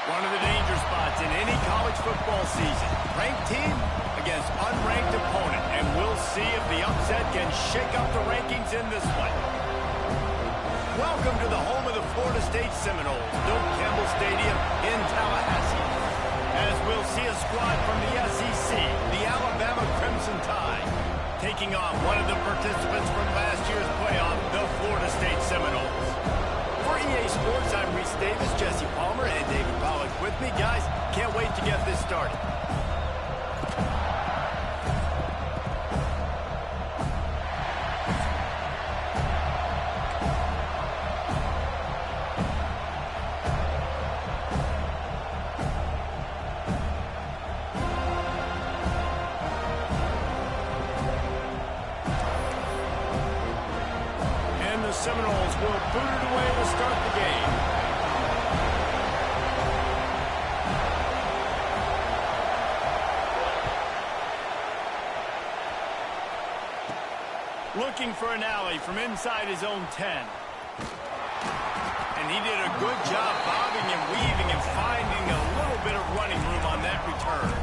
One of the danger spots in any college football season. Ranked team against unranked opponent. And we'll see if the upset can shake up the rankings in this one. Welcome to the home of the Florida State Seminoles, Doak Campbell Stadium in Tallahassee. As we'll see a squad from the SEC, the Alabama Crimson Tide, taking on one of the participants from last year's playoff, the Florida State Seminoles. For EA Sports, I'm Reese Davis, Jesse Palmer, and David Pollack with me. Guys, can't wait to get this started. Seminoles will boot it away to start the game. Looking for an alley from inside his own 10. And he did a good job bobbing and weaving and finding a little bit of running room on that return.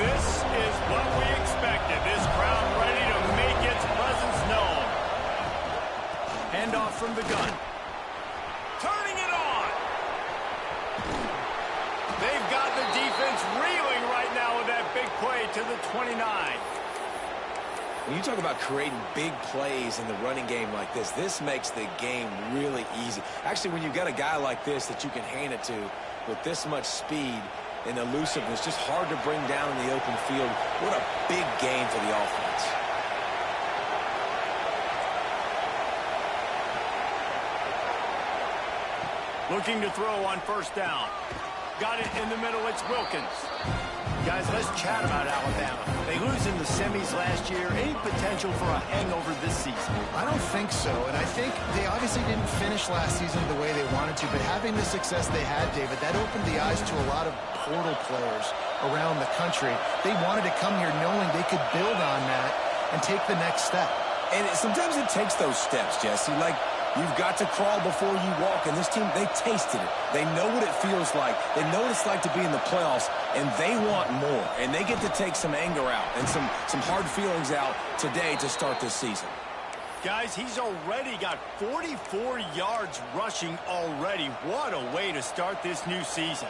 This is what we expected. This crowd ready to make its presence known. Handoff from the gun. Turning it on. They've got the defense reeling right now with that big play to the 29. When you talk about creating big plays in the running game like this makes the game really easy. Actually, when you've got a guy like this that you can hand it to with this much speed and elusiveness, just hard to bring down in the open field. What a big game for the offense. Looking to throw on first down. Got it in the middle, it's Wilkins. Guys, let's chat about Alabama. They lose in the semis last year. Any potential for a hangover this season? I don't think so, and I think they obviously didn't finish last season the way they wanted to, but having the success they had, David, that opened the eyes to a lot of portal players around the country. They wanted to come here knowing they could build on that and take the next step. And sometimes it takes those steps, Jesse. Like, you've got to crawl before you walk, and this team, they tasted it. They know what it feels like. They know what it's like to be in the playoffs, and they want more. And they get to take some anger out and some hard feelings out today to start this season. Guys, he's already got 44 yards rushing already. What a way to start this new season.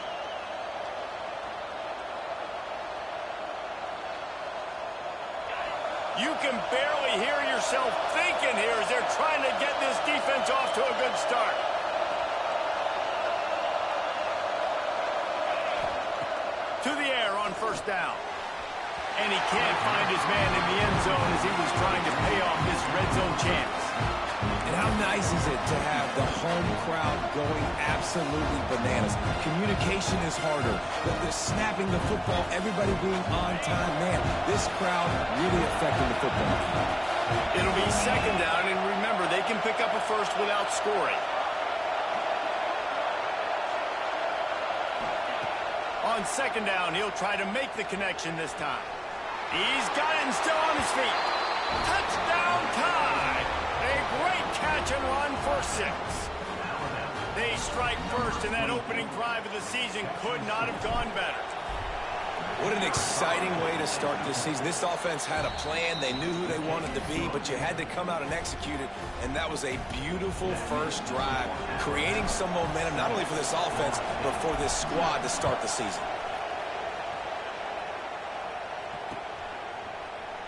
You can barely hear yourself thinking here as they're trying to get this defense off to a good start. To the air on first down. And he can't find his man in the end zone as he was trying to pay off this red zone chance. And how nice is it to have the home crowd going absolutely bananas? Communication is harder. The snapping the football, everybody being on time. Man, this crowd really affecting the football. It'll be second down, and remember, they can pick up a first without scoring. On second down, he'll try to make the connection this time. He's got it and still on his feet. Touchdown Tide! A great catch and run for 6. They strike first, and that opening drive of the season could not have gone better. What an exciting way to start this season. This offense had a plan. They knew who they wanted to be, but you had to come out and execute it, and that was a beautiful first drive, creating some momentum, not only for this offense, but for this squad to start the season.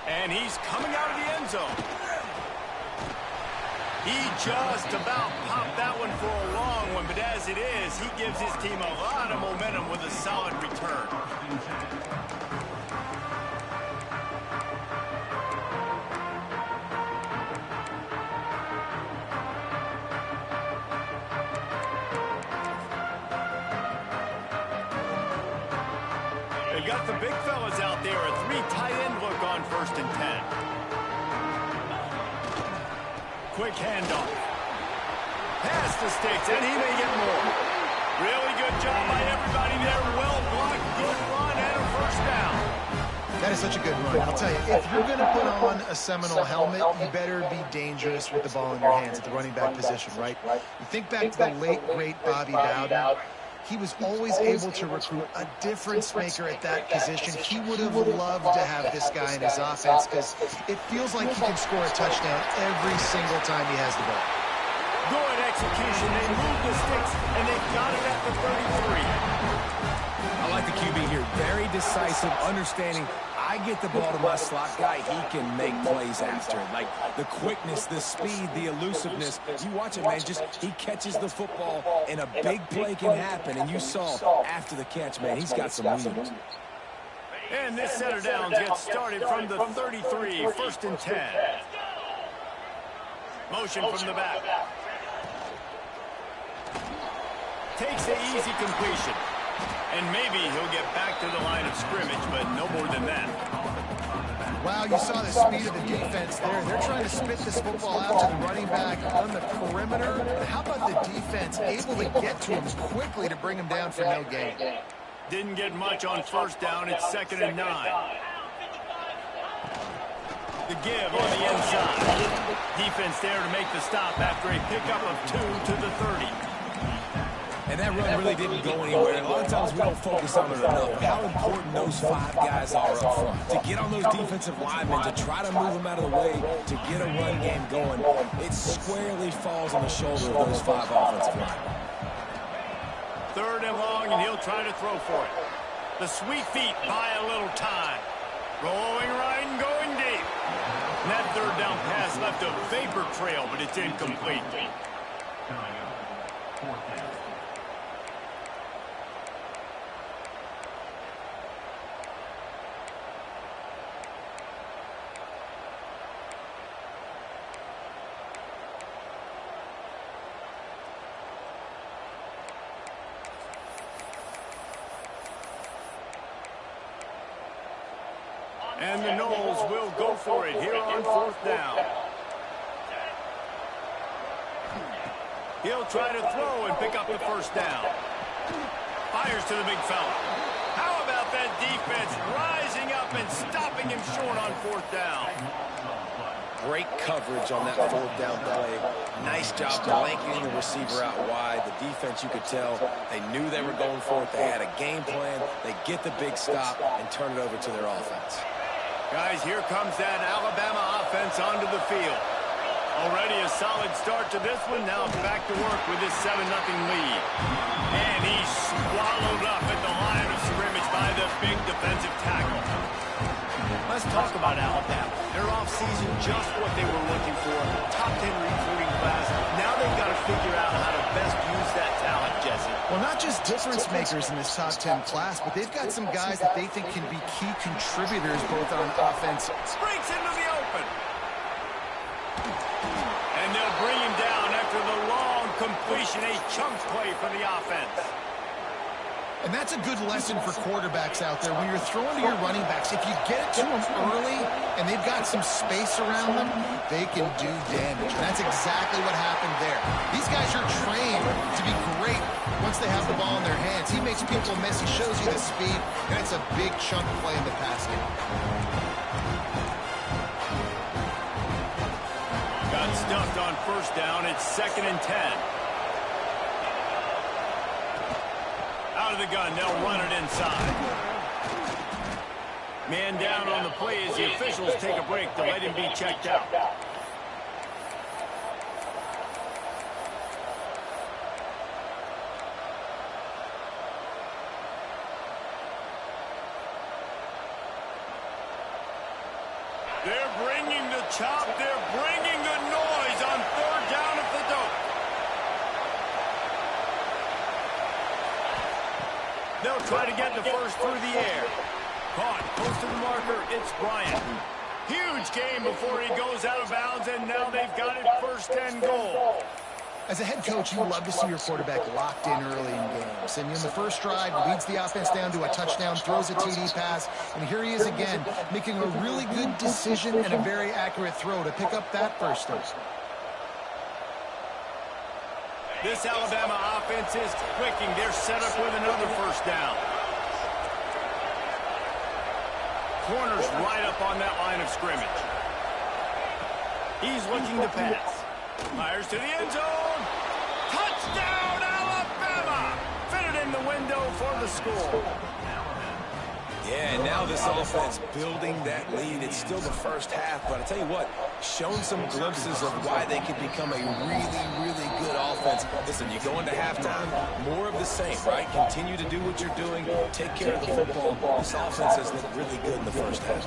And he's coming out of the end zone. He just about popped that one for a long one, but as it is, he gives his team a lot of momentum with a solid return. They've got the big fellas out there, a 3 tight end look on first and 10. Quick handoff. Past the sticks, and he may get more. Really good job by everybody there. Well blocked, good run, and a first down. That is such a good run. I'll tell you, if you're going to put on a Seminole helmet, you better be dangerous with the ball in your hands at the running back position, right? You think back to the late, great Bobby Bowden. He was always able to recruit a difference maker at that position. He would have loved to have this guy in his offense because it feels like he can score a touchdown every single time he has the ball. Good execution. They moved the sticks, and they got it at the 33. I like the QB here. Very decisive, understanding. I get the ball to my slot guy, he can make plays after it. Like the quickness, the speed, the elusiveness. You watch it, man, just he catches the football and a big play can happen. And you saw after the catch, man, he's got some wheels. And this setter down gets started from the 33, 1st and 10. Motion from the back. Takes the easy completion. And maybe he'll get back to the line of scrimmage, but no more than that. Wow, you saw the speed of the defense there. They're trying to spit this football out to the running back on the perimeter. And how about the defense able to get to him quickly to bring him down for no gain? Didn't get much on 1st down. It's 2nd and 9. The give on the inside. Defense there to make the stop after a pickup of 2 to the 30. And that run really didn't go anywhere. A lot of times we don't focus on it enough. How important those 5 guys are up front. To get on those defensive linemen, to try to move them out of the way, to get a run game going, it squarely falls on the shoulder of those 5 offensive linemen. 3rd and long, and he'll try to throw for it. The sweet feet buy a little time. Rolling right and going deep. And that 3rd down pass left a vapor trail, but it's incomplete. And the Noles will go for it here on 4th down. He'll try to throw and pick up the 1st down. Fires to the big fella. How about that defense rising up and stopping him short on 4th down? Great coverage on that 4th down play. Nice job blanketing the receiver out wide. The defense, you could tell, they knew they were going for it. They had a game plan. They get the big stop and turn it over to their offense. Guys, here comes that Alabama offense onto the field. Already a solid start to this one. Now back to work with this 7-0 lead. And he's swallowed up at the line of scrimmage by the big defensive tackle. Let's talk about Alabama. They're off-season just what they were looking for. Top 10 recruiting class. Now they've got to figure out how to best use that talent, Jesse. Well, not just difference makers in this top 10 class, but they've got some guys that they think can be key contributors both on offense. Breaks into the open. And they'll bring him down after the long completion, a chunk play for the offense. And that's a good lesson for quarterbacks out there. When you're throwing to your running backs, if you get it to them early and they've got some space around them, they can do damage. And that's exactly what happened there. These guys are trained to be great once they have the ball in their hands. He makes people miss. He shows you the speed, and it's a big chunk play in the pass game. Got stuffed on 1st down. It's 2nd and 10. Out of the gun, they'll run it inside. Man down on the play as the officials take a break to let him be checked out. They're bringing the chop. They're bringing the noise on 3rd down at the dope. They'll try to get the 1st through the air. Caught, close to the marker, it's Bryant. Huge game before he goes out of bounds, and now they've got it 1st and goal. As a head coach, you love to see your quarterback locked in early in games. And in the first drive, leads the offense down to a touchdown, throws a TD pass, and here he is again, making a really good decision and a very accurate throw to pick up that 1st down. This Alabama offense is clicking. They're set up with another 1st down. corner's right up on that line of scrimmage. He's looking to pass. Fires to the end zone. Touchdown, Alabama! Fitted in the window for the score. Yeah, and now this offense building that lead. It's still the first half, but I tell you what, shown some glimpses of why they could become a really, really good offense. Listen, you go into halftime, more of the same, right? Continue to do what you're doing, take care of the football. This offense has looked really good in the first half.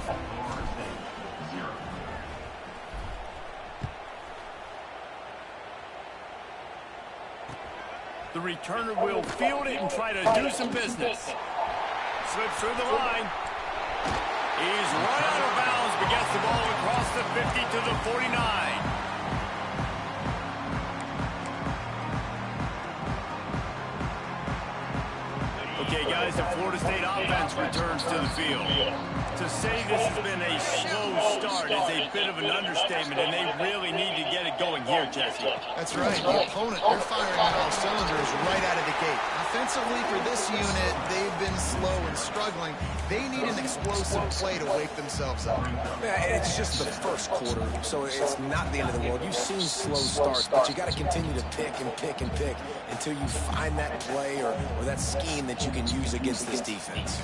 The returner will field it and try to do some business. Slips through the line. He's run out of bounds, but gets the ball across the 50 to the 49. Okay, guys, the Florida State offense returns to the field. To say this has been a slow start is a bit of an understatement, and they really need to get it going here, Jesse. That's right. The opponent, they're firing on all cylinders right out of the gate. Offensively, for this unit, they've been slow and struggling. They need an explosive play to wake themselves up. Yeah, and it's just the first quarter, so it's not the end of the world. You've seen slow starts, but you got to continue to pick and pick and pick until you find that play or that scheme that you can use against this defense.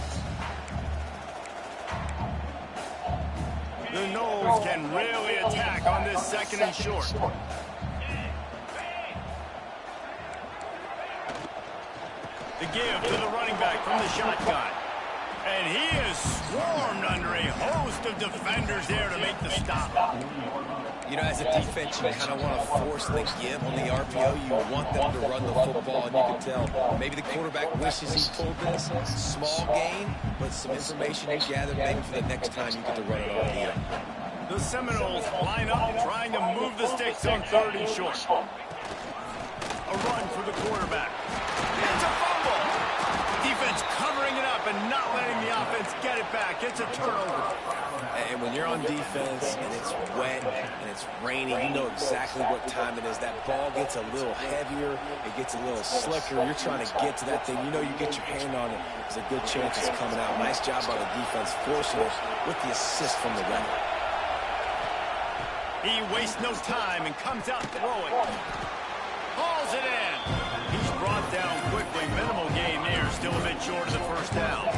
The Noles can really attack on this second and short. The give to the running back from the shotgun. And he is swarmed under a host of defenders there to make the stop. You know, as a defense, you kind of want to force the give on the RPO. You want them to run the football, and you can tell maybe the quarterback wishes he pulled this. Small gain, but some information you gathered maybe for the next time you get to run it on the end. The Seminoles line up trying to move the sticks on third and short. A run for the quarterback. It's a fumble. Defense covering it up and not letting the offense get it back. It's a turnover. And when you're on defense and it's wet and it's rainy, you know exactly what time it is. That ball gets a little heavier. It gets a little slicker. You're trying to get to that thing. You know you get your hand on it. There's a good chance it's coming out. Nice job by the defense forcing it with the assist from the ref. He wastes no time and comes out throwing. Hauls it in. He's brought down quickly. Minimal gain there. Still a bit short of the first down.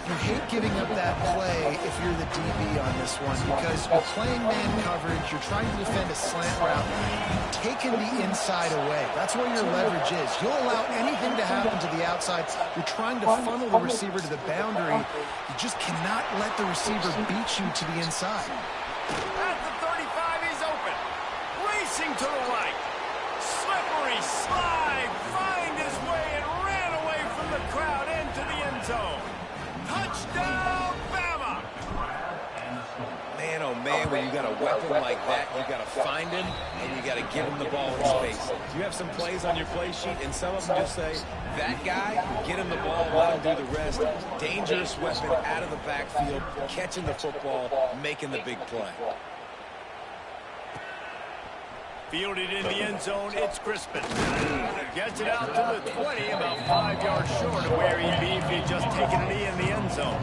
You hate giving up that play if you're the DB on this one because you're playing man coverage, you're trying to defend a slant route, you've taken the inside away. That's where your leverage is. You'll allow anything to happen to the outside. You're trying to funnel the receiver to the boundary. You just cannot let the receiver beat you to the inside. At the 35, he's open. Racing to the right. Slippery slide. Find his way and ran away from the crowd into the end zone. Touchdown, Bama! Man, oh man, when you got a weapon like that, you got to find him and you got to give him the ball in space. You have some plays on your play sheet, and some of them just say, that guy, get him the ball, let him do the rest. Dangerous weapon out of the backfield, catching the football, making the big play. Fielded in the end zone, it's Crispin. Gets it out to the 20, about 5 yards short of where he'd be if he'd just taken a knee in the end zone.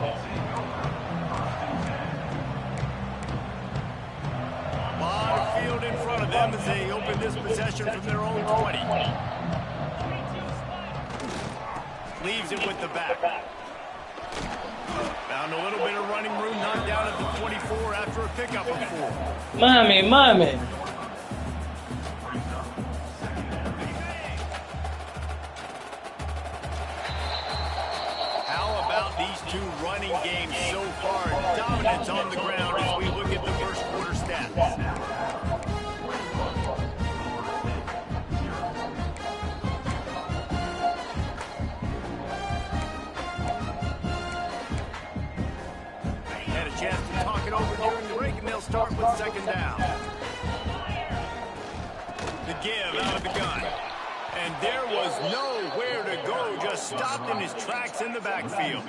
A lot of field in front of them as they open this possession from their own 20. Leaves it with the back. Found a little bit of running room, knocked down at the 24 after a pickup of 4. Mami. These two running games so far, dominance on the ground as we look at the first quarter stats. Had a chance to talk it over during the break, and they'll start with second down. The give out of the gun. And there was nowhere to go, just stopped in his tracks in the backfield.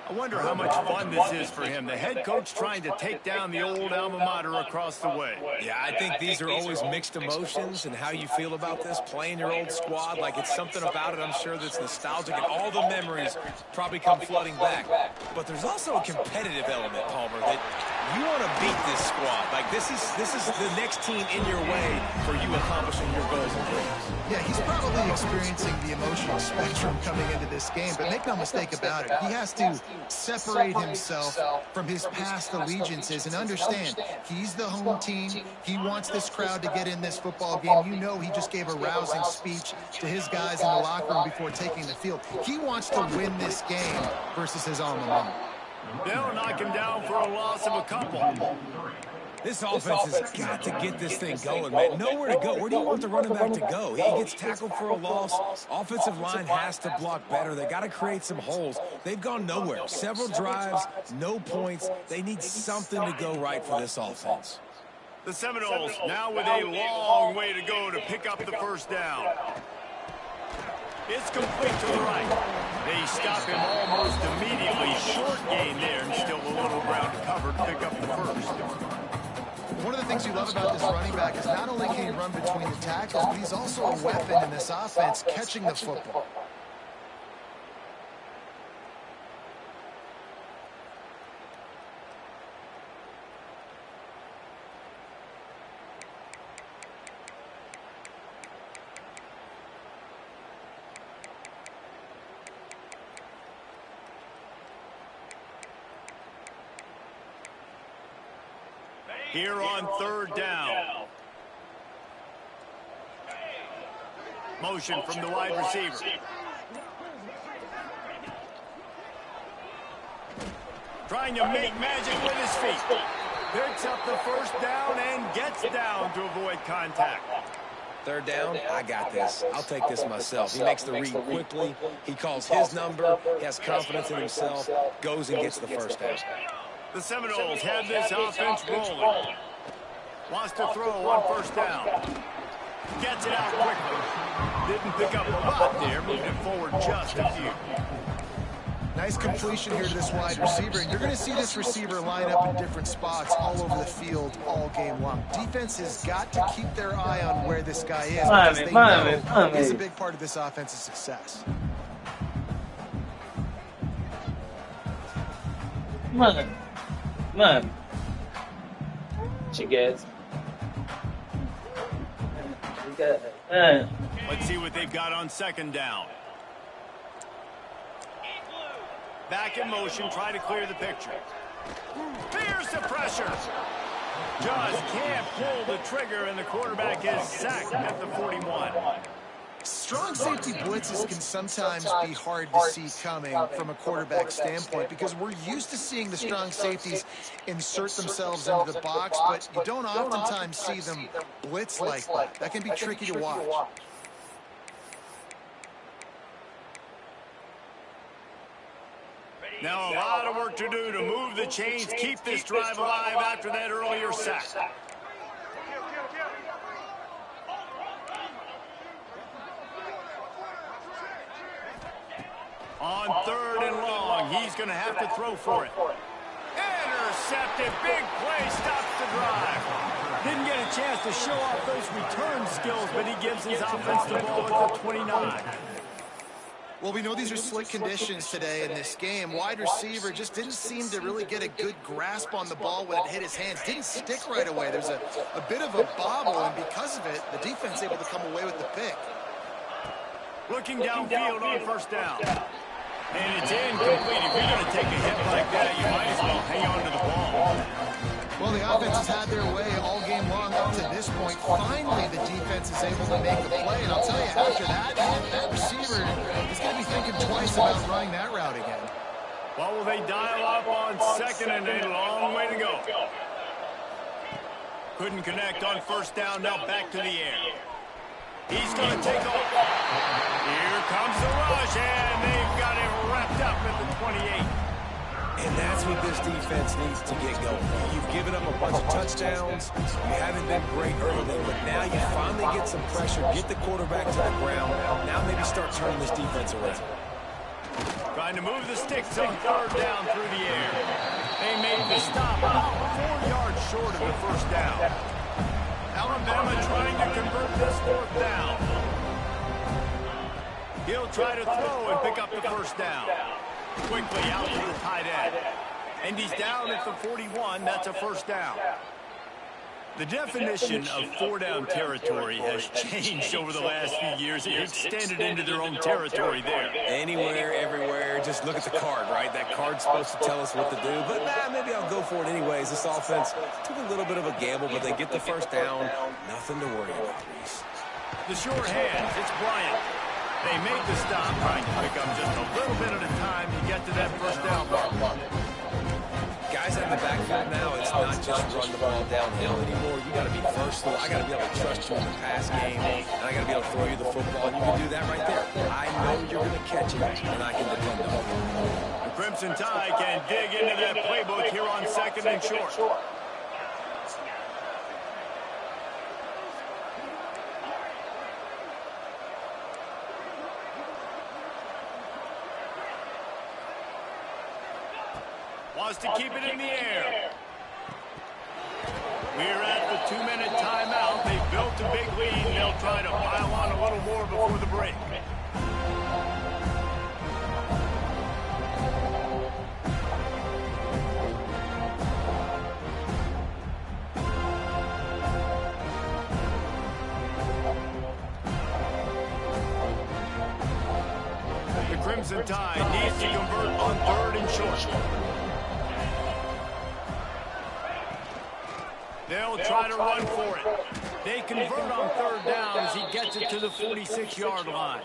I wonder how much fun this is for him. The head coach trying to take down the old alma mater across the way. Yeah, I think these are always mixed emotions and how you feel about this, playing your old squad. Like, it's something about it, I'm sure, that's nostalgic, and all the memories probably come flooding back. But there's also a competitive element, Palmer, that you want to beat this squad. Like, this is the next team in your way for you accomplishing your goals and dreams. Yeah, he's probably experiencing the emotional spectrum coming into this game, but make no mistake about it, he has to separate himself from his past allegiances and understand he's the home team. He wants this crowd to get in this football game. You know, he just gave a rousing speech to his guys in the locker room before taking the field. He wants to win this game versus his alma mater. They'll knock him down for a loss of a couple. This offense has got to get this thing going, man. Nowhere to go. Where do you want the running back to go? He gets tackled for a loss. Offensive line has to block better. They got to create some holes. They've gone nowhere. Several drives, no points. They need something to go right for this offense. The Seminoles now with a long way to go to pick up the first down. It's complete to the right. They stop him almost immediately. Short gain there, and still a little ground to cover to pick up the first. One of the things you love about this running back is not only can he run between the tackles, but he's also a weapon in this offense, catching the football. Here on third down. Motion from the wide receiver. Trying to make magic with his feet. Picks up the first down and gets down to avoid contact. Third down, I got this. I'll take this myself. He makes the read quickly. He calls his number. He has confidence in himself. Goes and gets the first down. The Seminoles have this offense rolling. Wants to throw on first down. Gets it out quickly. Didn't pick up a lot there. Moved it forward just a few. Nice completion here to this wide receiver. And you're going to see this receiver line up in different spots all over the field all game long. Defense has got to keep their eye on where this guy is because they know he's a big part of this offense's success. Man. She gets. Let's see what they've got on second down. Back in motion, try to clear the picture. Fears the pressure. Just can't pull the trigger, and the quarterback is sacked at the 41. Strong safety blitzes can sometimes be hard to see coming from a quarterback standpoint because we're used to seeing the strong safeties insert themselves into the box, but you don't oftentimes see them blitz like that. That can be tricky to watch. Now a lot of work to do to move the chains, keep this drive alive after that earlier sack. On third and long, he's going to have to throw for it. Intercepted, big play, stops the drive. Didn't get a chance to show off those return skills, but he gives his offense the ball at the 29. Well, we know these are slick conditions today in this game. Wide receiver just didn't seem to really get a good grasp on the ball when it hit his hands. Didn't stick right away. There's a bit of a bobble, and because of it, the defense able to come away with the pick. Looking downfield on first down. And it's incomplete. If you're going to take a hit like that, you might as well hang on to the ball. Well, the offense has had their way all game long up to this point. Finally, the defense is able to make a play. And I'll tell you, after that receiver is going to be thinking twice about running that route again. Well, will they dial up on second and a long way to go? Couldn't connect on first down. Now back to the air. He's going to take off. Here comes the rush, and they've got it wrapped up at the 28. And that's what this defense needs to get going. You've given up a bunch of touchdowns. You haven't been great early, but now you finally get some pressure, get the quarterback to the ground. Now maybe start turning this defense around. Tries trying to move the sticks on third down through the air. They made the stop about 4 yards short of the first down. Alabama trying to convert this fourth down. He'll try to throw and pick up the first down. Quickly out to the tight end. And he's down at the 41. That's a first down. The definition of four-down territory has changed over the last few years. It extended into their own territory there. Anywhere, everywhere, just look at the card, right? That card's supposed to tell us what to do, but maybe I'll go for it anyways. This offense took a little bit of a gamble, but they get the first down. Nothing to worry about, Reese. The sure hands, it's Bryant. They make the stop, trying to pick up just a little bit at a time to get to that first down mark. Guys out in the backfield now, it's not just run the ball downhill anymore. You got to be versatile. I got to be able to trust you in the pass game, and I got to be able to throw you the football, and you can do that right there. I know you're going to catch it, and I can depend on it. The Crimson Tide can dig into that playbook here on second and short. Wants to keep it in the air. We're at the 2-minute timeout. They've built a big lead, and they'll try to pile on a little more before the break. The Crimson Tide needs to convert on third and short. They'll try to run for it. They convert on third down as he gets it to the 46-yard line.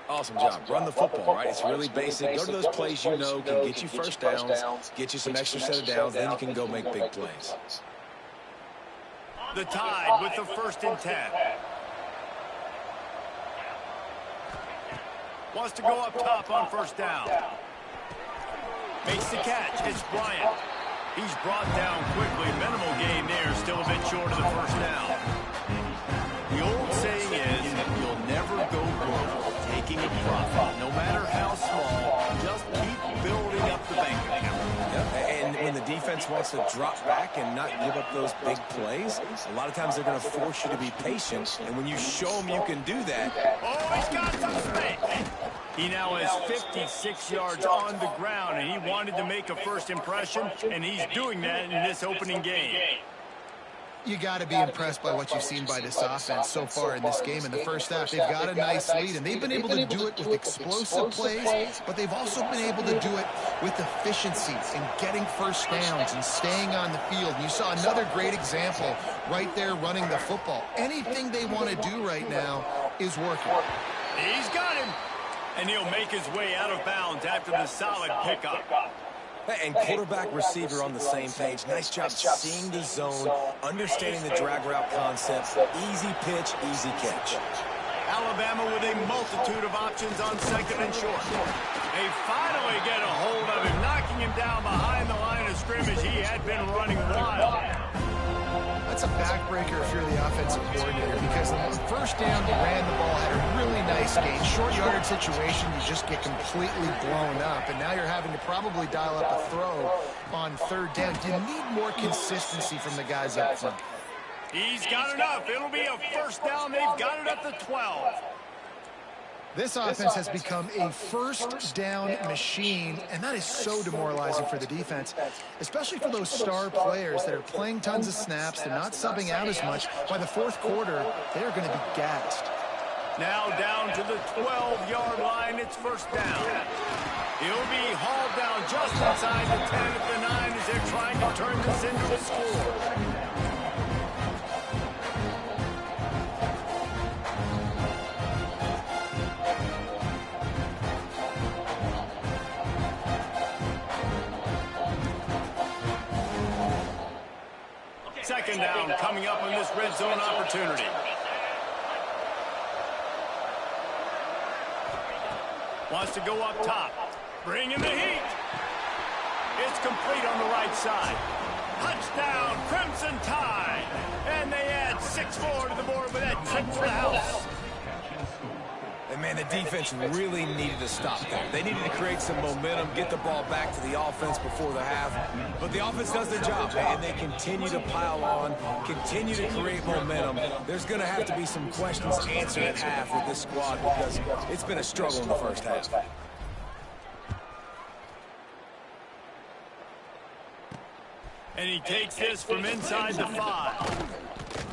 Awesome job. Run the football, right? It's really basic. Go to those plays you know can get you first downs, get you some extra set of downs, then you can go make big plays. The Tide with the 1st and 10. Wants to go up top on first down. Makes the catch. It's Bryant. He's brought down quickly. Minimal gain there, still a bit short of the first down. The old saying is, you'll never go broke taking a profit. No matter how small, just keep building up the bank account. Yep. And when the defense wants to drop back and not give up those big plays, a lot of times they're going to force you to be patient. And when you show them you can do that. Oh, he's got some space. He now has 56 yards on the ground, and he wanted to make a first impression, and he's doing that in this opening game. You got to be impressed by what you've seen by this offense so far in this game. In the first half, they've got a nice lead, and they've been able to do it with explosive plays, but they've also been able to do it with efficiency and getting first downs and staying on the field. And you saw another great example right there running the football. Anything they want to do right now is working. He's got him. And he'll make his way out of bounds after the solid pickup. And quarterback receiver on the same page. Nice job seeing the zone, understanding the drag route concept. Easy pitch, easy catch. Alabama with a multitude of options on second and short. They finally get a hold of him, knocking him down behind the line of scrimmage. He had been running wild. That's a backbreaker if you're the offensive coordinator, because on the first down, you ran the ball, had a really nice game. Short yardage situation, you just get completely blown up, and now you're having to probably dial up a throw on third down. You need more consistency from the guys up front. He's got enough. It'll be a first down. They've got it at the 12. This offense has become a first down machine, and that is so demoralizing for the defense, especially for those star players that are playing tons of snaps. They're not subbing out as much. By the fourth quarter, they're going to be gassed. Now down to the 12-yard line. It's first down. He'll be hauled down just inside the 10 at the 9 as they're trying to turn this into a score. Second down coming up on this red zone opportunity. Wants to go up top. Bring in the heat. It's complete on the right side. Touchdown, Crimson Tide. And they add 6 more to the board with that trip to the house. And, man, the defense really needed to stop there. They needed to create some momentum, get the ball back to the offense before the half. But the offense does their job, and they continue to pile on, continue to create momentum. There's going to have to be some questions answered at half with this squad because it's been a struggle in the first half. And he takes this from inside the 5.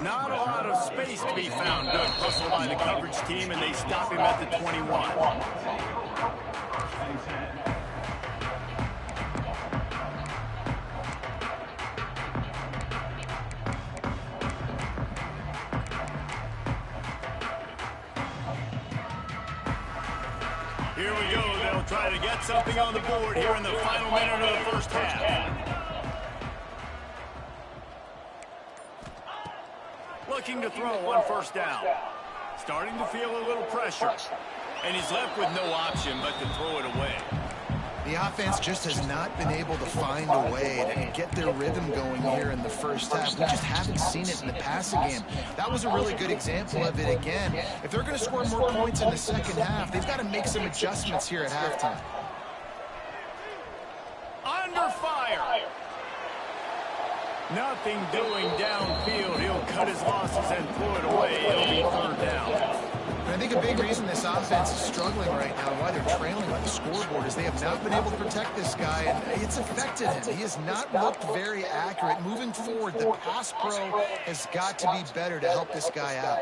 Not a lot of space to be found. Good hustle by the coverage team, and they stop him at the 21. Here we go. They'll try to get something on the board here in the final minute of the first half. Looking to throw on first down. Starting to feel a little pressure. And he's left with no option but to throw it away. The offense just has not been able to find a way to get their rhythm going here in the first half. We just haven't seen it in the passing game. That was a really good example of it again. If they're going to score more points in the second half, they've got to make some adjustments here at halftime. Under fire. Nothing doing downfield. He'll cut his losses and throw it away. It'll be third down. And I think a big reason this offense is struggling right now, why they're trailing on the scoreboard, is they have not been able to protect this guy, and it's affected him. He has not looked very accurate. Moving forward, the pass pro has got to be better to help this guy out.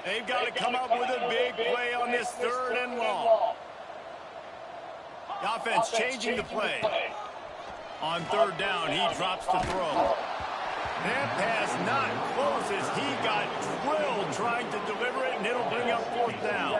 They've got to come up with a big play on this third and long. The offense changing the play. On third down, he drops to throw. That pass not close as he got drilled trying to deliver it, and it'll bring up fourth down.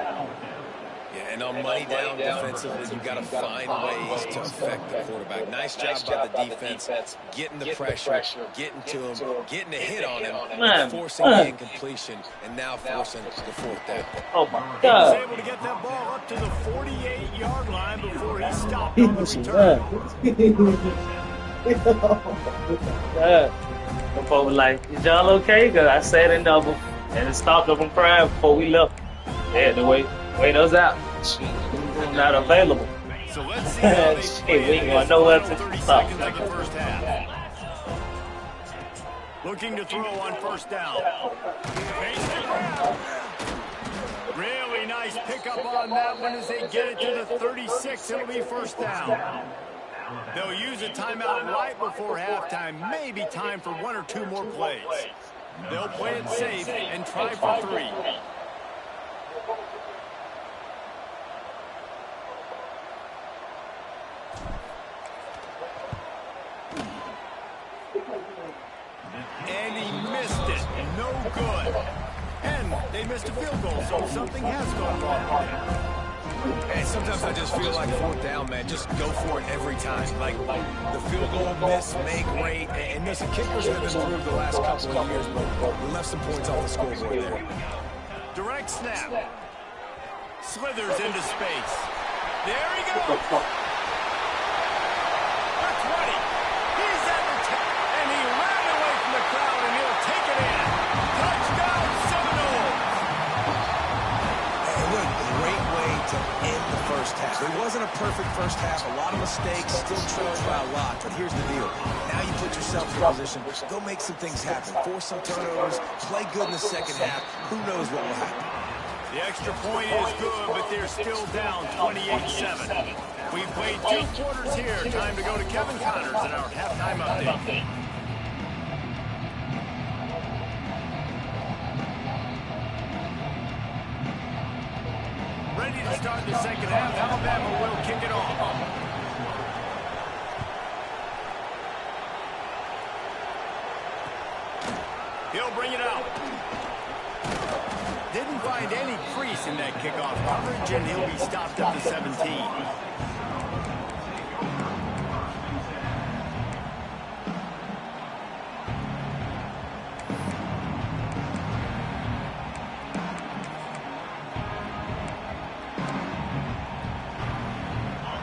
Yeah, and on money down defensively, you've got to find ways to affect the quarterback. Nice job by the defense, getting the pressure, getting to him, getting a hit on him, forcing the incompletion, and now forcing the fourth down. Oh, my He was God. able to get that ball up to the 48-yard line before he stopped on the return. The folks were like, is y'all okay? Because I said in double, and it stopped them from crying before we left. They had to wait us out. Not available. So let's see how they Shit, play we ain't in gonna these know what final to 30 stop. seconds of the first half. Looking to throw on first down. Really nice pickup on that one as they get it to the 36. It'll be first down. They'll use a timeout right before halftime. Maybe time for one or two more plays. They'll play it safe and try for 3. And he missed it. No good. And they missed a field goal, so something has gone wrong with them. And sometimes I just feel like fourth down, man, just go for it every time. Like the field goal miss, make great. And listen, kickers have improved the last couple of years, but we left some points off the scoreboard there. Direct snap. Slithers into space. There he goes. The 20. He's at the 10. And he ran away from the crowd, and he'll take it in. Touchdown, Seminoles. And what a great way to end the first half. It wasn't a perfect first half. A lot of mistakes, still trailing by a lot. But here's the deal. Now you put yourself in a position, go make some things happen. Force some turnovers, play good in the second half. Who knows what will happen? The extra point is good, but they're still down 28-7. We've played 2 quarters here. Time to go to Kevin Connors in our halftime update. Ready to start the second half. Alabama will kick it off. He'll bring it out. Didn't find any crease in that kickoff coverage, and he'll be stopped at the 17.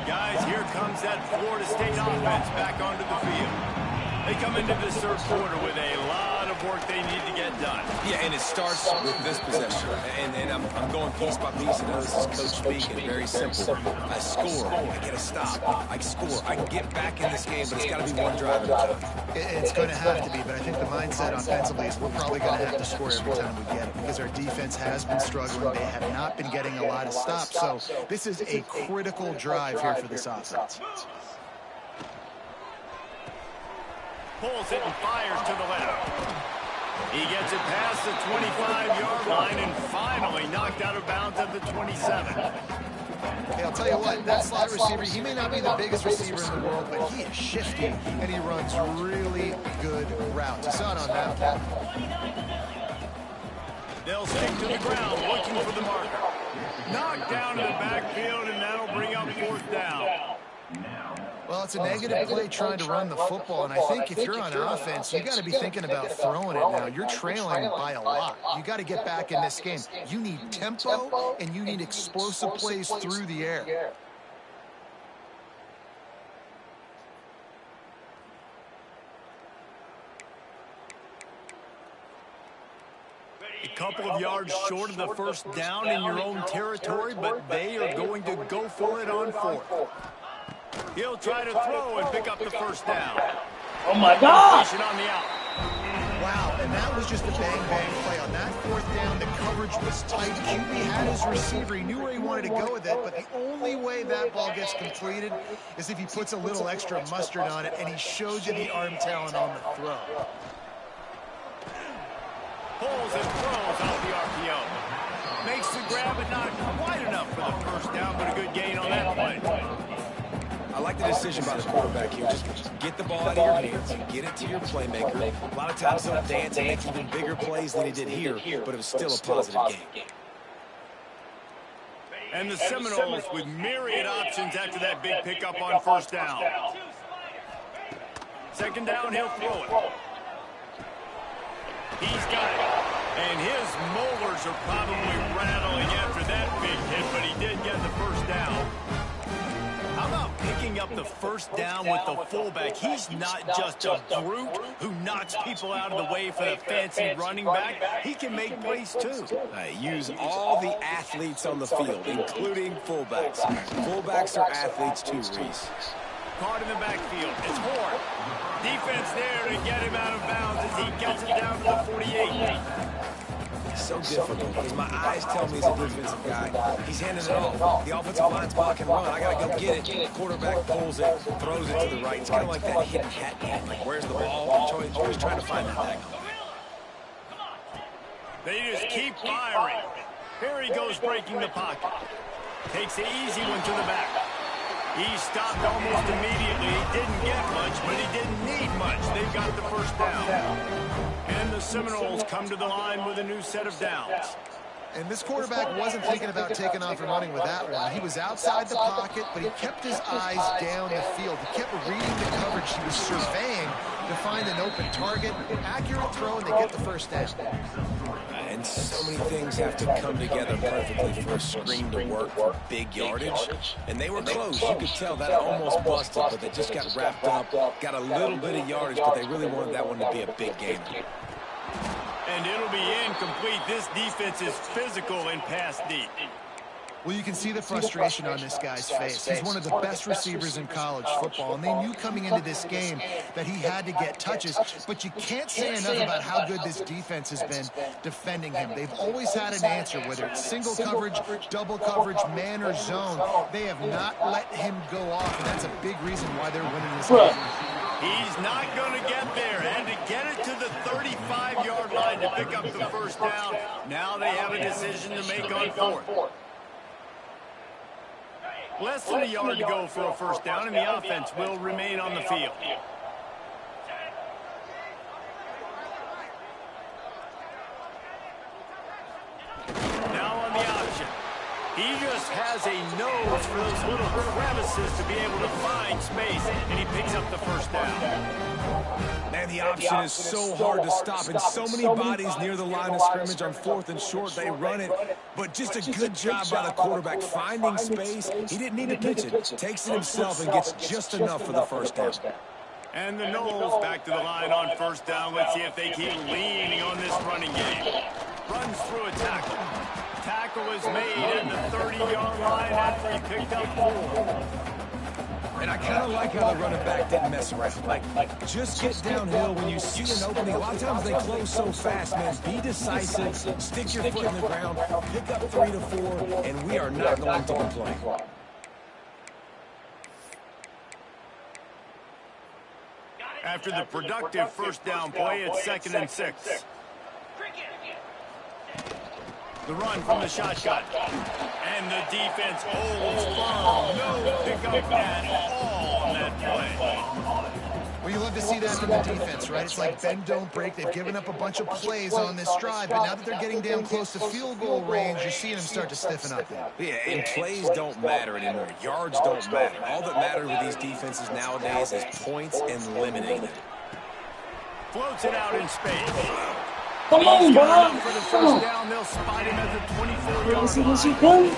Guys, here comes that Florida State offense back onto the field. They come into this third quarter with a lot of work they need to get done. Yeah, and it starts with this possession. And I'm going piece by piece. I know this is coach speaking. Very simple. I score. I get a stop. I score. I can get back in this game, but it's got to be one drive at a time. It's going to have to be, but I think the mindset offensively is we're probably going to have to score every time we get it because our defense has been struggling. They have not been getting a lot of stops. So this is a critical drive here for this offense. Pulls it and fires to the left. He gets it past the 25-yard line and finally knocked out of bounds at the 27. Hey, I'll tell you what, that slot receiver, he may not be the biggest receiver in the world, but he is shifty, and he runs really good routes. You saw it on that. They'll stick to the ground, looking for the marker. Knocked down to the backfield, and that'll bring up fourth down. Well, it's a negative play trying to run the football, and I think if you're on offense, you got to be thinking about throwing it now. You're trailing by a lot. You got to get back in this game. You need tempo, and you need explosive plays through the air. A couple of yards short of the first down in your own territory, but they are going to go for it on fourth. He'll try to throw and pick up the first down. Oh, my God. On the out. Wow, and that was just a bang-bang play. On that fourth down, the coverage was tight. QB had his receiver. He knew where he wanted to go with it, but the only way that ball gets completed is if he puts a little extra mustard on it, and he showed you the arm talent on the throw. Pulls and throws off the RPO. Makes the grab, but not quite enough for the first down, but a good gain on that play. I like the decision by the quarterback here. Just get the ball out of your hands and get it to your playmaker. A lot of times he'll dance and make even bigger plays than he did here, but it was still a positive game. And the Seminoles with myriad options after that big pickup on first down. Second down, he'll throw it. He's got it. And his molars are probably rattling after that big hit, but he did get the first down. How about picking up the first down with the fullback? He's not just a brute who knocks people out of the way for the fancy running back. He can make plays, too. Use all the athletes on the field, including fullbacks. Fullbacks are athletes, too, Reese. Caught in the backfield. It's Horn. Defense there to get him out of bounds as he gets it down to the 48. So difficult because my eyes tell me he's a defensive guy. He's handing it off. The offensive line's blocking run. I got to go get it. Quarterback pulls it, throws it to the right. It's kind of like that hidden hat game. Like, where's the ball? Always trying to find that back. They just keep firing. Here he goes breaking the pocket. Takes the easy one to the back. He stopped almost immediately. He didn't get much, but he didn't need much. They got the first down. And the Seminoles come to the line with a new set of downs. And this quarterback wasn't thinking about taking off and running with that one. He was outside the pocket, but he kept his eyes down the field. He kept reading the coverage. He was surveying to find an open target. Accurate throw, and they get the first down. And so many things have to come together perfectly for a screen to work for big yardage. And they were close. You could tell that almost busted, but they just got wrapped up, got a little bit of yardage, but they really wanted that one to be a big game. And it'll be incomplete. This defense is physical and pass deep. Well, you can see the frustration on this guy's face. He's one of the best receivers in college football, and they knew coming into this game that he had to get touches, but you can't say enough about how good this defense has been defending him. They've always had an answer, whether it's single coverage, double coverage, man, or zone. They have not let him go off, and that's a big reason why they're winning this game. He's not going to get there, and to get it to the 35-yard line to pick up the first down, now they have a decision to make on fourth. Less than a yard to go for a first down, and the offense will remain on the field. Now on the option. He just has a nose for those little crevices to be able to find space, and he picks up the first down. Man, the option is so hard to stop, and so many bodies near the line of scrimmage on fourth and short. They run it, but just a good job by the quarterback finding space. He didn't need to pitch it. Takes it himself and gets just enough for the first down. And the Knowles back to the line on first down. Let's see if they keep leaning on this running game. Runs through a tackle. Tackle is made at the 30-yard line after he picked up 4. And I kind of like how the running back didn't mess around. Like, just get downhill when you see an opening. A lot of times they close so fast, man. Be decisive, stick your foot in the ground, pick up 3 to 4, and we are not going to complain. After the productive first down play, it's 2nd and 6. The run from the shotgun. And the defense holds firm. No pickup at all on that play. Well, you love to see that from the defense, right? It's like bend, don't break. They've given up a bunch of plays on this drive, but now that they're getting down close to field goal range, you're seeing them start to stiffen up there. Yeah, and plays don't matter anymore. Yards don't matter. All that matters with these defenses nowadays is points and limiting them. Floats it out in space. Come on, bro. For the first down, they'll spot him at the 24-yard line.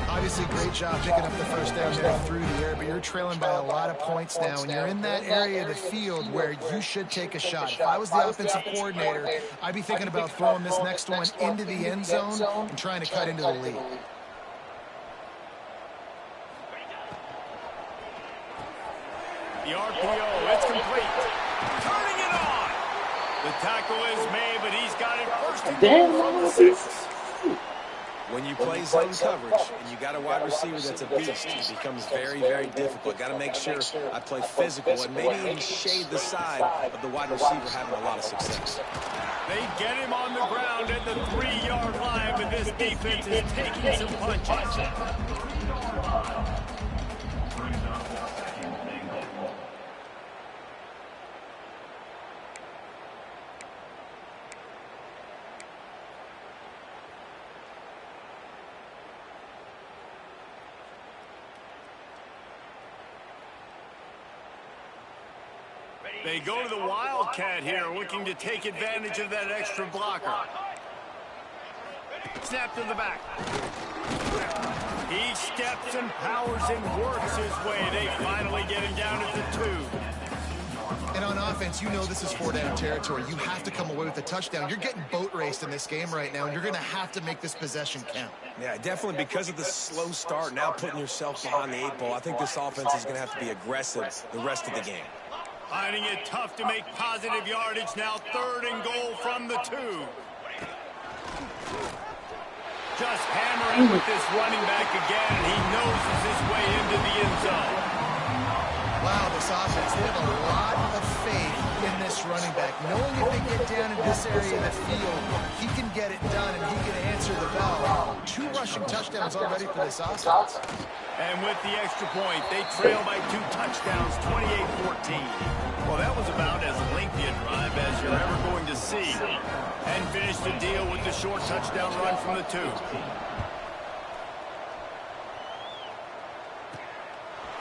Obviously, great job picking up the first down there through the air, but you're trailing by a lot of points now, and you're in that area of the field where you should take a shot. If I was the offensive coordinator, I'd be thinking about throwing this next one into the end zone and trying to cut into the lead. The RPO, it's complete. Turning it on. The tackle is made, but he's got it first and goal from the 6. When you play zone coverage and you got a wide receiver that's a beast, it becomes very, very difficult. Got to make sure I play physical and maybe even shade the side of the wide receiver having a lot of success. They get him on the ground at the 3-yard line, but this defense is taking some punches. They go to the Wildcat here, looking to take advantage of that extra blocker. Snap to the back. He steps and powers and works his way. They finally get him down at the 2. And on offense, you know this is 4-down territory. You have to come away with a touchdown. You're getting boat raced in this game right now, and you're going to have to make this possession count. Yeah, definitely because of the slow start, now putting yourself behind the 8 ball, I think this offense is going to have to be aggressive the rest of the game. Finding it tough to make positive yardage now. 3rd and goal from the 2. Just hammering with this running back again, and he noses his way into the end zone. Wow, this offense, they have a lot of faith in this running back. Knowing if they get down in this area of the field, he can get it done and he can answer the bell. 2 rushing touchdowns already for this offense. And with the extra point, they trail by 2 touchdowns, 28-14. Well, that was about as lengthy a drive as you're ever going to see. And finish the deal with the short touchdown run from the 2.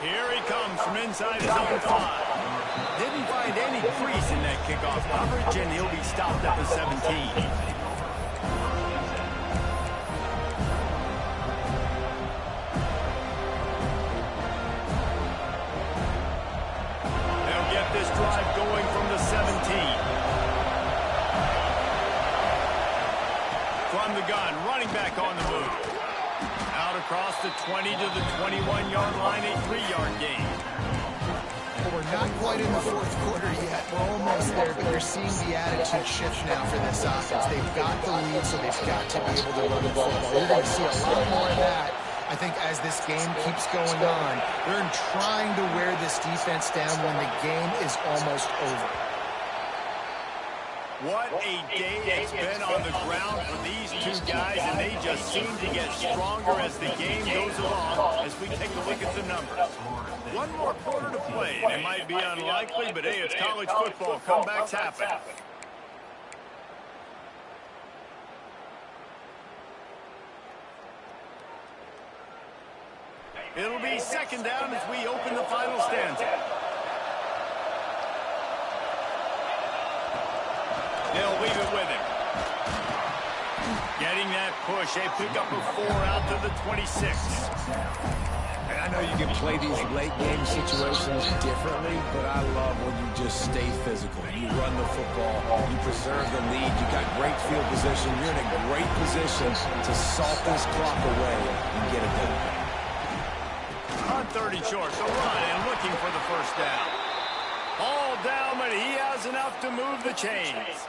Here he comes from inside his own 5. Didn't find any crease in that kickoff coverage, and he'll be stopped at the 17. This drive going from the 17. From the gun, running back on the move. Out across the 20 to the 21-yard line, a 3-yard gain. Well, we're not quite in the 4th quarter yet. We're almost there, but you're seeing the attitude shift now for this offense. They've got the lead, so they've got to be able to run the football. You're going to see a lot more of that. I think as this game keeps going on, they're trying to wear this defense down when the game is almost over. What a day it's been on the ground for these 2 guys, and they just seem to get stronger as the game goes along as we take a look at the numbers. 1 more quarter to play. It might be unlikely, but hey, it's college football. Comebacks happen. It'll be 2nd down as we open the final stanza. They'll leave it with him. Getting that push. They pick up a 4 out to the 26. And I know you can play these late game situations differently, but I love when you just stay physical. You run the football, you preserve the lead, you got great field position, you're in a great position to salt this clock away and get it done. On 30 short, the run and looking for the first down. All down, but he has enough to move the chains.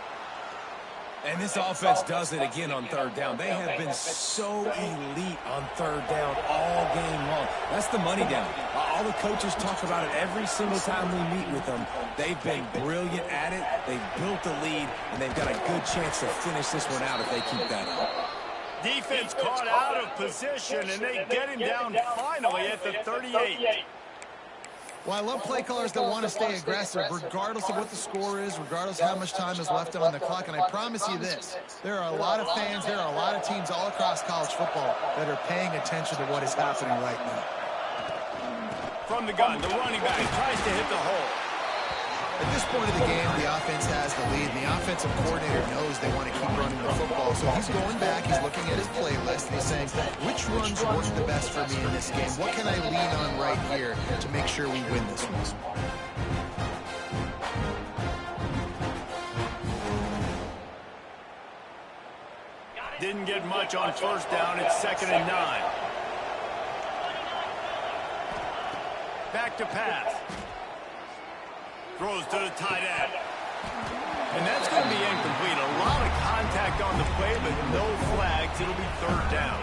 And this offense does it again on third down. They have been so elite on third down all game long. That's the money down. All the coaches talk about it every single time we meet with them. They've been brilliant at it. They've built the lead, and they've got a good chance to finish this one out if they keep that up. Defense caught out of position, and they get him down finally at the 38. Well, I love play callers that want to stay aggressive, regardless of what the score is, regardless of how mumuch time is left on the clock. And I promise you this, there are a lot of fans, there are a lot of teams all across college football that are paying attention to what is happening right now. From the gun, the running back tries to hit the hole. At this point of the game, the offense has the lead, and the offensive coordinator knows they want to keep running the football. So he's going back, he's looking at his playlist, and he's saying, which runs work the best for me in this game? What can I lean on right here to make sure we win this one? Didn't get much on first down. It's 2nd and 9. Back to pass. Throws to the tight end. And that's going to be incomplete. A lot of contact on the play, but no flags. It'll be 3rd down.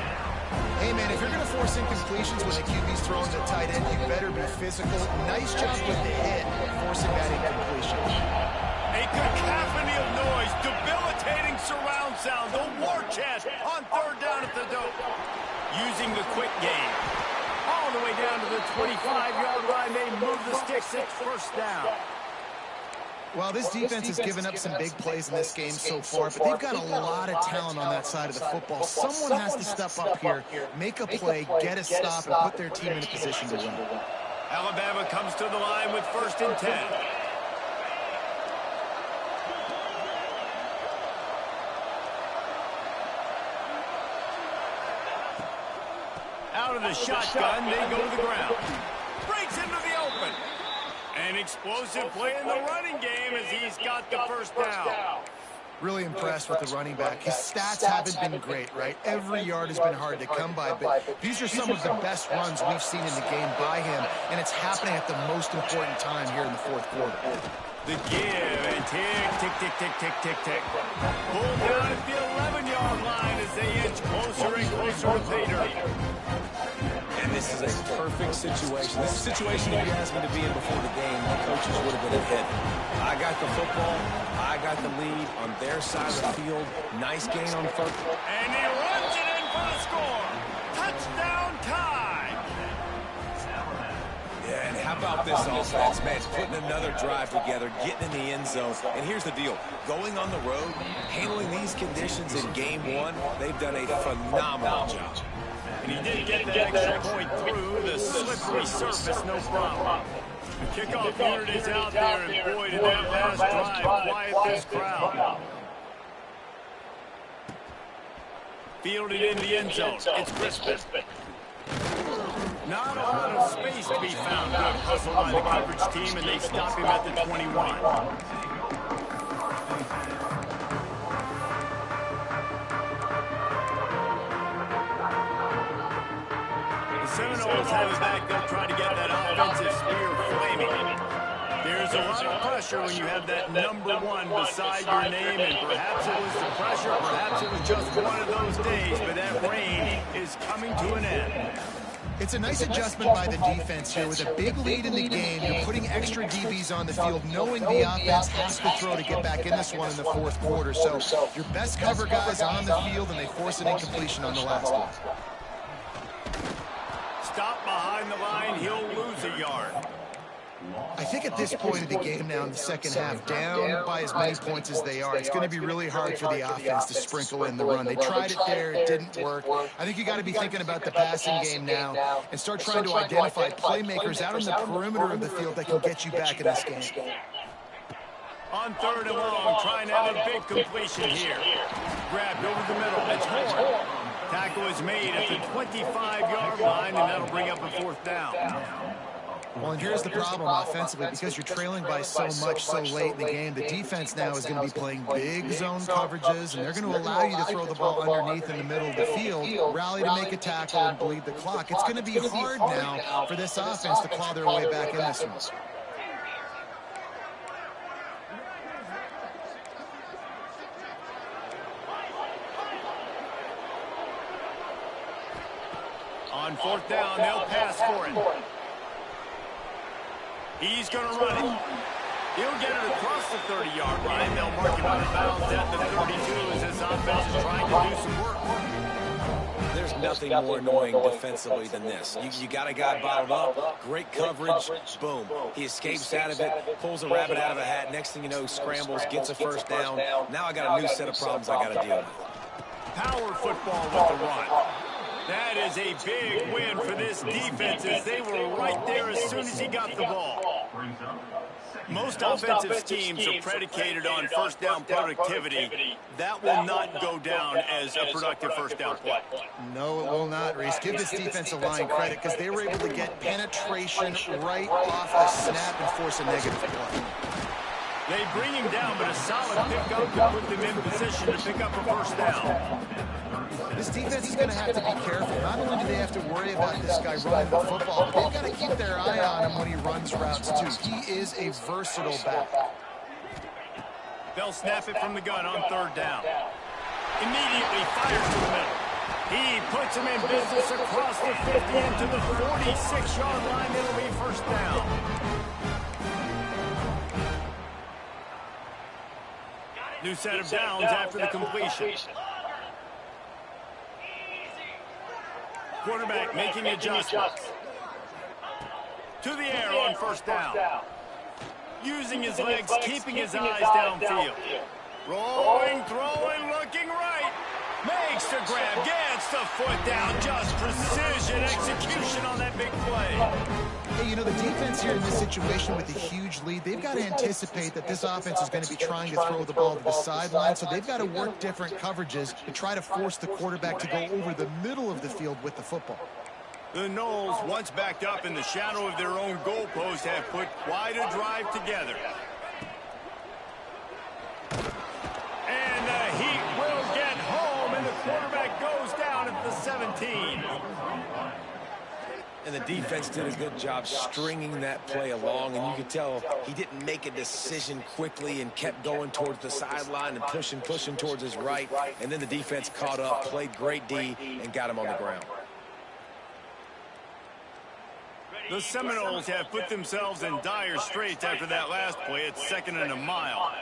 Hey, man, if you're going to force incompletions when the QB's throwing to the tight end, you better be physical. Nice job with the hit, forcing that incompletion. A cacophony of noise, debilitating surround sound, the war chant on 3rd down at the dope. Using the quick game. All the way down to the 25-yard line. They move the sticks. It's 1st down. Well, this defense has given up some big plays in this game so far, but they've got a lot of talent on that side of the football. Someone has to step up here, make a play, get a stop, and put their team in a position to win. Alabama comes to the line with 1st and 10. Out of the shotgun, they go to the ground. Breaks into the open. An explosive play in the running game as he's got the 1st down. Really impressed with the running back. His stats haven't been great, right? Every yard has been hard to come by, but these are some of the best runs we've seen in the game by him, and it's happening at the most important time here in the 4th quarter. The give and tick, tick, tick, tick, tick, tick, tick. Pulled down at the 11-yard line as they inch closer and closer to pay dirt. And this is a perfect situation. This is a situation if you asked me to be in before the game, the coaches would have been ahead. I got the football. I got the lead on their side of the field. Nice gain on 1st. And he runs it in for the score. Touchdown time. Yeah, and how about this offense, man? Putting another drive together, getting in the end zone. And here's the deal. Going on the road, handling these conditions in game 1, they've done a phenomenal job. And he did get that extra point through the slippery surface, no problem. The kickoff unit is out there, and boy, did that last drive quiet this crowd. Fielded in the end zone. It's Crispin. Not a lot of space to be found. Good hustle by the coverage team, and they stop him at the 21. Seminoles have it back. They'll try to get that offensive spear flaming. There's a lot of pressure when you have that number 1 beside your name, and perhaps it was the pressure, perhaps it was just one of those days, but that rain is coming to an end. It's a nice adjustment by the defense here. With a big lead in the game, you're putting extra DBs on the field, knowing the offense has to throw to get back in this one in the 4th quarter. So your best cover guys on the field, and they force an incompletion on the last one. Stop behind the line, he'll lose a yard. I think at this point of the game now in the 2nd half, down by as many points as they are, it's going to be really hard for the offense to sprinkle in the run. They tried it there, it didn't work. I think you got to be thinking about the passing game now and start trying to identify playmakers out on the perimeter of the field that can get you back in this game. On 3rd and long, trying to have a big completion here. Grabbed over the middle, it's Horn. Tackle is made at the 25-yard line, and that'll bring up a 4th down. Well, and here's the problem offensively, because you're trailing by so much so late in the game, the defense now is going to be playing big zone coverages, and they're going to allow you to throw the ball underneath in the middle of the field, rally to make a tackle, and bleed the clock. It's going to be hard now for this offense to claw their way back in this one. On 4th down, they'll pass for it. He's going to run it. He'll get it across the 30-yard line. They'll mark him out of bounds at the 32 as this offense is trying to do some work. There's nothing more annoying defensively than this. You got a guy bottled up, great coverage, boom. He escapes out of it, pulls a rabbit out of a hat. Next thing you know, scrambles, gets a 1st down. Now I got a new set of problems I got to deal with. Power football with the run. That is a big win for this defense as they were right there as soon as he got the ball. Most offensive schemes are predicated on 1st down productivity. That will not go down as a productive 1st down play. No, it will not, Reese. Give this defensive line credit because they were able to get penetration right off the snap and force a negative play. They bring him down, but a solid pickup to put them in position to pick up a 1st down. This defense is going to have to be careful. Not only do they have to worry about this guy running the football, but they've got to keep their eye on him when he runs routes, too. He is a versatile back. They'll snap it from the gun on 3rd down. Immediately fires to the middle. He puts him in business across the 50 into the 46-yard line. It'll be 1st down. New set of downs after the completion. Quarterback making adjustments. To the air on 1st down. Using his legs, keeping his eyes downfield. Rolling, throwing, looking right. Makes the grab, gets the foot down. Just precision execution on that big play. Hey, you know, the defense here in this situation with a huge lead, they've got to anticipate that this offense is going to be trying to throw the ball to the sideline, so they've got to work different coverages to try to force the quarterback to go over the middle of the field with the football. The Noles, once backed up in the shadow of their own goalpost, have put quite a drive together. And the Heat will get home, and the quarterback goes down at the 17. And the defense did a good job stringing that play along, and you could tell he didn't make a decision quickly and kept going towards the sideline and pushing towards his right. And then the defense caught up, played great D, and got him on the ground. The Seminoles have put themselves in dire straits after that last play. It's 2nd and a mile.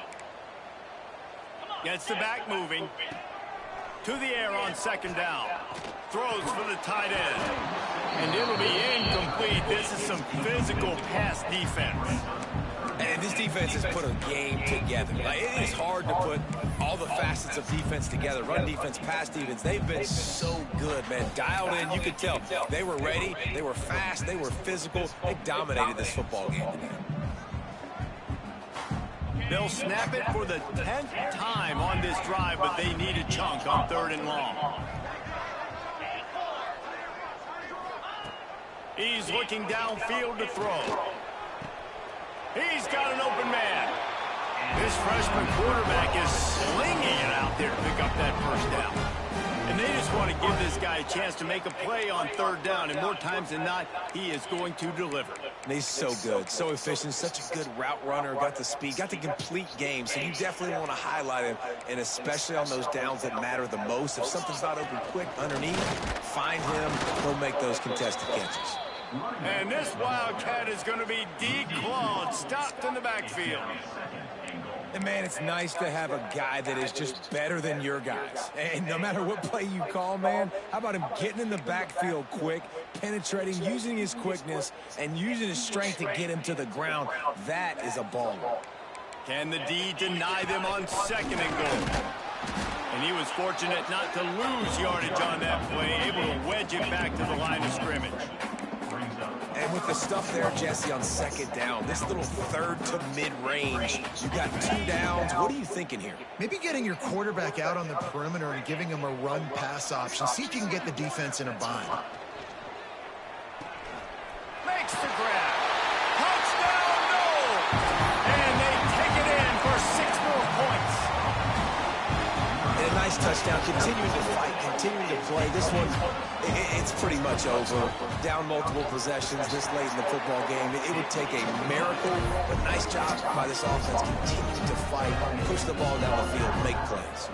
Gets the back moving. To the air on 2nd down. Throws for the tight end. And it'll be incomplete. This is some physical pass defense. And this defense has put a game together. Like, it is hard to put all the facets of defense together. Run defense, pass defense. They've been so good, man. Dialed in, you could tell. They were ready. They were fast. They were physical. They dominated this football game today. They'll snap it for the 10th time on this drive, but they need a chunk on 3rd and long. He's looking downfield to throw. He's got an open man. This freshman quarterback is slinging it out there to pick up that 1st down. And they just want to give this guy a chance to make a play on 3rd down, and more times than not, he is going to deliver. And he's so good, so efficient, such a good route runner, got the speed, got the complete game, so you definitely want to highlight him, and especially on those downs that matter the most. If something's not open quick underneath, find him, he'll make those contested catches. And this Wildcat is going to be declawed, stopped in the backfield. And, man, it's nice to have a guy that is just better than your guys. And no matter what play you call, man, how about him getting in the backfield quick, penetrating, using his quickness, and using his strength to get him to the ground? That is a baller. Can the D deny them on 2nd and goal? And he was fortunate not to lose yardage on that play, able to wedge it back to the line of scrimmage. And with the stuff there, Jesse, on second down, this little third to mid-range, you got 2 downs. What are you thinking here? Maybe getting your quarterback out on the perimeter and giving him a run-pass option. See if you can get the defense in a bind. Makes the grab. Touchdown, no! And they take it in for 6 more points. And a nice touchdown, continuing to fight, continuing to play. This one, it's pretty much over. Down multiple possessions this late in the football game. It would take a miracle, but nice job by this offense continuing to fight, push the ball down the field, make plays.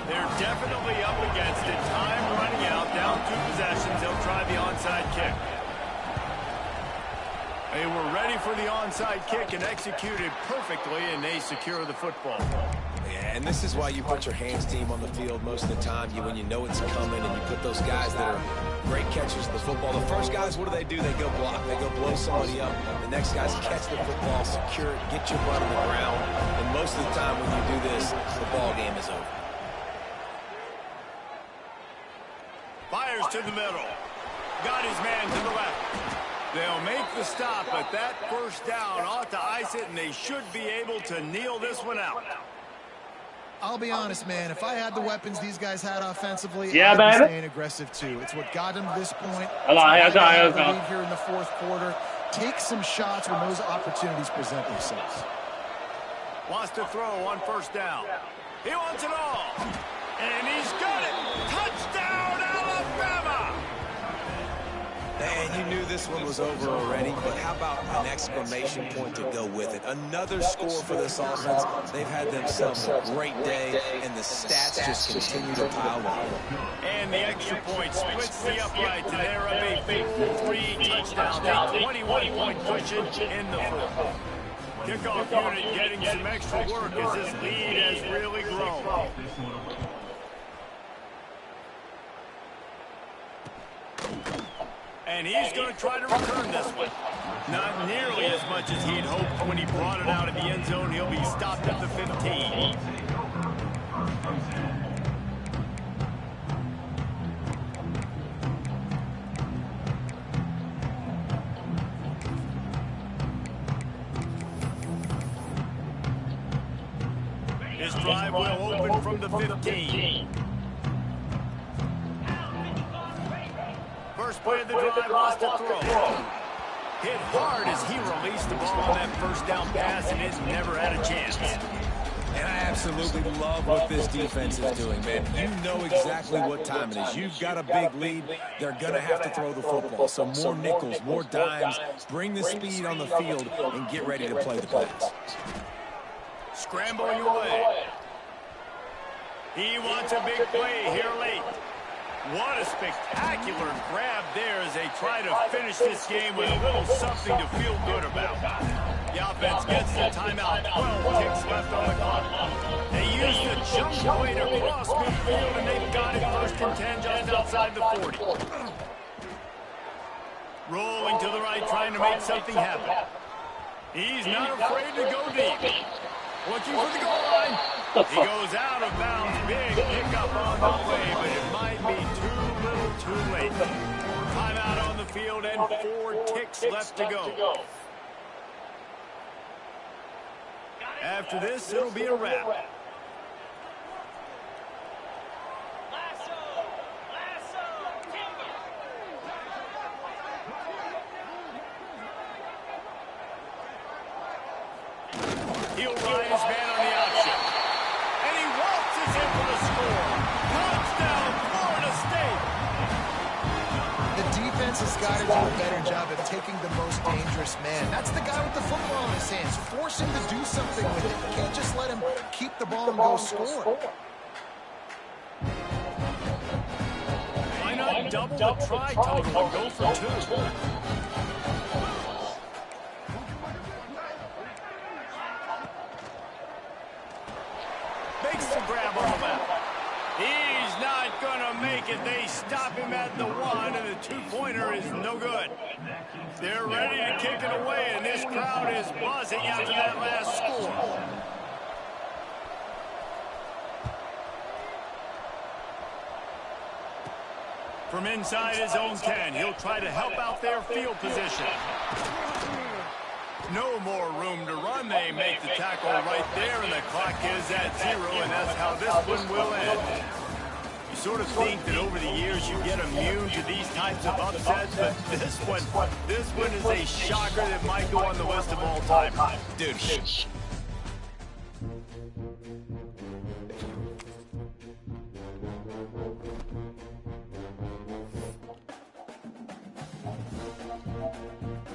They're definitely up against it. Time running out, down 2 possessions. They'll try the onside kick. They were ready for the onside kick and executed perfectly, and they secure the football. Yeah, and this is why you put your hands team on the field most of the time. When you know it's coming, and you put those guys that are great catchers of the football. The first guys, what do? They go block. They go blow somebody up. The next guys catch the football, secure it, get your butt on the ground. And most of the time when you do this, the ball game is over. Fires to the middle. Got his man to the left. They'll make the stop, but that first down ought to ice it, and they should be able to kneel this one out. I'll be honest, man. If I had the weapons these guys had offensively, Yeah, I'd be baby. staying aggressive too. It's what got them to this point. Hold on, It's here why I they go, have the lead here in the fourth quarter. Take some shots when those opportunities present themselves. Wants to throw on first down. He wants it all. And he's got it. Touchdown, Alabama! And you knew this one was over already, but how about an exclamation point to go with it? Another score for this offense. They've had themselves a great day, and the stats just continue to pile up. And the extra point splits the uprights, and they're up a 3 touchdowns, a 21-point cushion in the fourth. Kickoff unit getting some extra work as this lead has really grown. And he's going to try to return this one. Not nearly as much as he'd hoped when he brought it out of the end zone. He'll be stopped at the 15. His drive will open from the 15. First play of the drive, wants to throw. Hit hard as he released the ball on that first down pass, and it's never had a chance. And I absolutely love what this defense is doing, man. You know exactly what time it is. You've got a big lead. They're going to have to throw the football. So more nickels, more dimes. Bring the speed on the field and get ready to play the pass. Scrambling away. He wants a big play here late. What a spectacular grab there as they try to finish this game with a little something to feel good about. The offense gets the timeout. 12 ticks left on the clock. They use the jump play to cross midfield, and they've got it first and 10 just outside the 40. Rolling to the right, trying to make something happen. He's not afraid to go deep. Looking for the goal line. He goes out of bounds. Big pickup on the play, but it might be too little too late. Timeout on the field and 4 ticks left to go. After this, it'll be a wrap. He'll ride his man on the option. And he waltzes in for the score. Touchdown, Florida State. The defense has got to do a better job of taking the most dangerous man. That's the guy with the football in his hands. Force him to do something with it. You can't just let him keep the ball and go score. Why not double the try total and go for 2? Makes the grab on the left. He's not going to make it. They stop him at the 1, and the 2-pointer is no good. They're ready to kick it away, and this crowd is buzzing after that last score. From inside his own 10, he'll try to help out their field position. No more room to run. They make the tackle right there, and the clock is at 0, and that's how this one will end. You sort of think that over the years you get immune to these types of upsets, but this one is a shocker that might go on the list of all time. Dude,